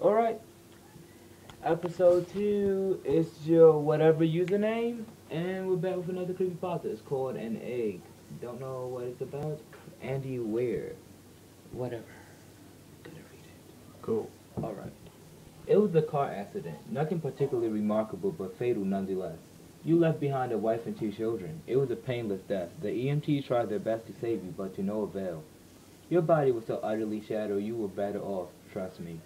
Alright, episode 2 is your whatever username, and we're back with another creepypasta. It's called An Egg. Don't know what it's about? Andy Weir. Whatever. Gonna read it. Cool. Alright. It was a car accident. Nothing particularly remarkable, but fatal nonetheless. You left behind a wife and 2 children. It was a painless death. The EMTs tried their best to save you, but to no avail. Your body was so utterly shattered you were better off, trust me.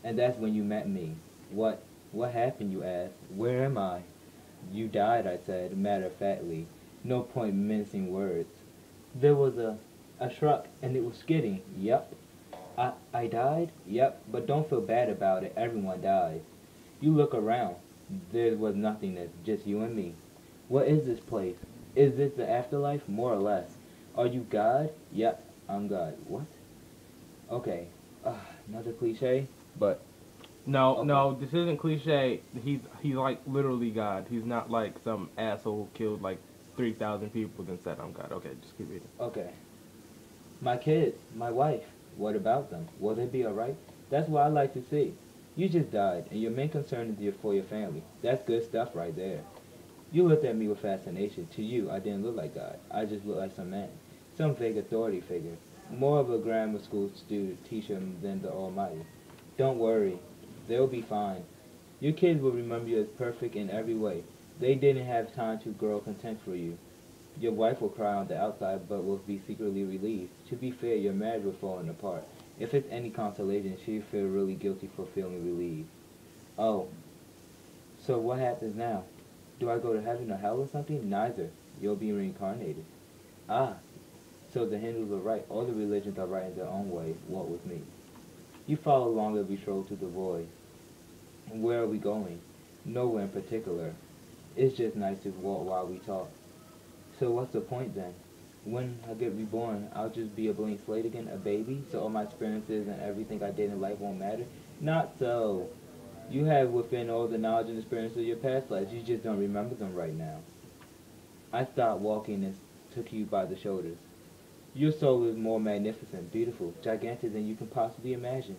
And that's when you met me. What? What happened, you asked? Where am I? You died, I said, matter-of-factly. No point mincing words. There was a shrug, and it was skidding. Yep. I died? Yep, but don't feel bad about it. Everyone dies. You look around. There was nothingness, just you and me. What is this place? Is this the afterlife? More or less. Are you God? Yep, I'm God. What? Okay. Another cliche? But No, okay. no, this isn't cliche. He's like literally God. He's not like some asshole who killed like 3,000 people and said I'm God. Okay, just keep reading. Okay. My kids, my wife, what about them? Will they be alright? That's what I like to see. You just died, and your main concern is for your family. That's good stuff right there. You looked at me with fascination. To you, I didn't look like God. I just looked like some man. Some vague authority figure. More of a grammar school student teacher than the Almighty. Don't worry. They'll be fine. Your kids will remember you as perfect in every way. They didn't have time to grow contempt for you. Your wife will cry on the outside, but will be secretly relieved. To be fair, your marriage will falling apart. If it's any consolation, she'll feel really guilty for feeling relieved. Oh, so what happens now? Do I go to heaven or hell or something? Neither. You'll be reincarnated. Ah, so the Hindus are right. All the religions are right in their own way. What with me? You follow along as we stroll through the void. And where are we going? Nowhere in particular. It's just nice to walk while we talk. So what's the point then? When I get reborn, I'll just be a blank slate again, a baby, so all my experiences and everything I did in life won't matter? Not so. You have within all the knowledge and experience of your past lives, you just don't remember them right now. I stopped walking and took you by the shoulders. Your soul is more magnificent, beautiful, gigantic than you can possibly imagine.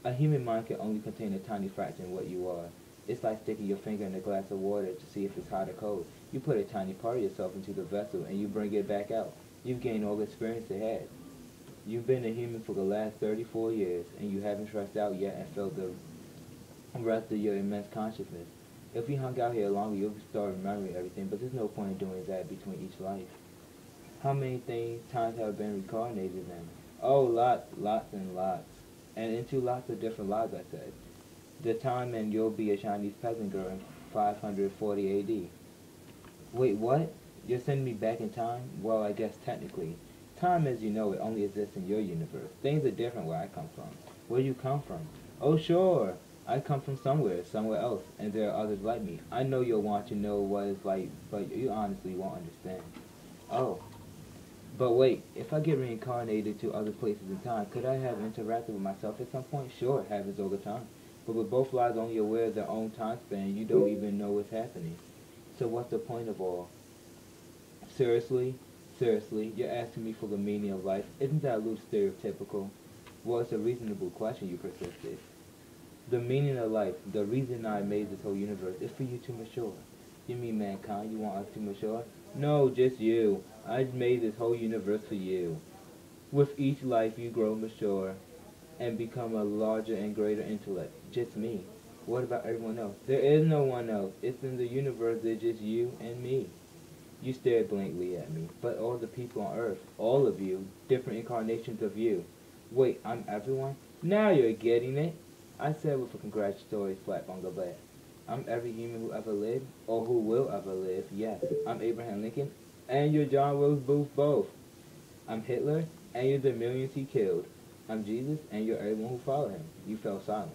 A human mind can only contain a tiny fraction of what you are. It's like sticking your finger in a glass of water to see if it's hot or cold. You put a tiny part of yourself into the vessel and you bring it back out. You've gained all the experience it had. You've been a human for the last 34 years and you haven't stressed out yet and felt the rest of your immense consciousness. If we hung out here longer, you'll start remembering everything, but there's no point in doing that between each life. How many times have been reincarnated then? Oh, lots and lots. And into lots of different lives, I said. The time and you'll be a Chinese peasant girl in 540 AD. Wait, what? You're sending me back in time? Well, I guess technically. Time as you know it only exists in your universe. Things are different where I come from. Where you come from? Oh, sure. I come from somewhere else, and there are others like me. I know you'll want to know what it's like, but you honestly won't understand. Oh. But wait, if I get reincarnated to other places in time, could I have interacted with myself at some point? Sure, it happens all the time. But with both lives only aware of their own time span, you don't even know what's happening. So what's the point of all? Seriously? Seriously, you're asking me for the meaning of life? Isn't that a little stereotypical? Well, it's a reasonable question, you persisted. The meaning of life, the reason I made this whole universe, is for you to mature. You mean mankind? You want us to mature? No, just you. I made this whole universe for you. With each life you grow mature and become a larger and greater intellect. Just me. What about everyone else? There is no one else. It's in the universe, there's just you and me. You stared blankly at me. But all the people on Earth, all of you, different incarnations of you. Wait, I'm everyone? Now you're getting it. I said with a congratulatory slap on the back. I'm every human who ever lived, or who will ever live, yes. I'm Abraham Lincoln, and you're John Wilkes Booth both. I'm Hitler, and you're the millions he killed. I'm Jesus, and you're everyone who followed him. You fell silent.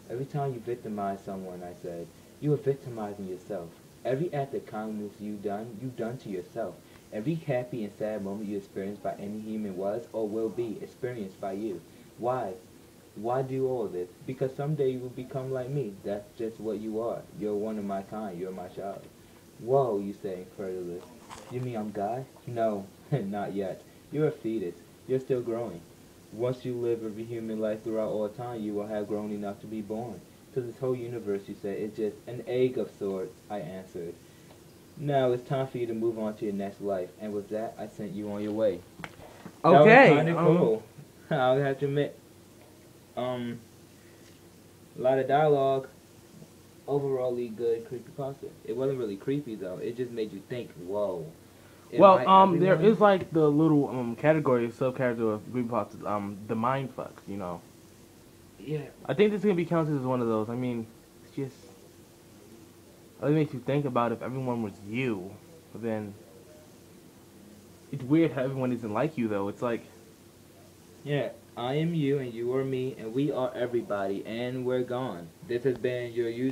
Every time you victimize someone, I said, you are victimizing yourself. Every act of kindness you've done to yourself. Every happy and sad moment you experienced by any human was or will be experienced by you. Why? Why do all this? Because someday you will become like me. That's just what you are. You're one of my kind. You're my child. Whoa, you say, incredulous. You mean I'm God? No, not yet. You're a fetus. You're still growing. Once you live every human life throughout all time, you will have grown enough to be born. So this whole universe, you say, is just an egg of sorts, I answered. Now it's time for you to move on to your next life. And with that, I sent you on your way. Okay. That was kind of cool. I'll have to admit. A lot of dialogue. Overallly good creepypasta. It wasn't really creepy though. It just made you think, whoa. Well, there is like the little category, subcategory of creepypasta, the mind fucks, you know. Yeah. I think this is gonna be counted as one of those. I mean, it's just it makes you think about if everyone was you, but then it's weird how everyone isn't like you though. It's like Yeah. I am you and you are me and we are everybody and we're gone. This has been your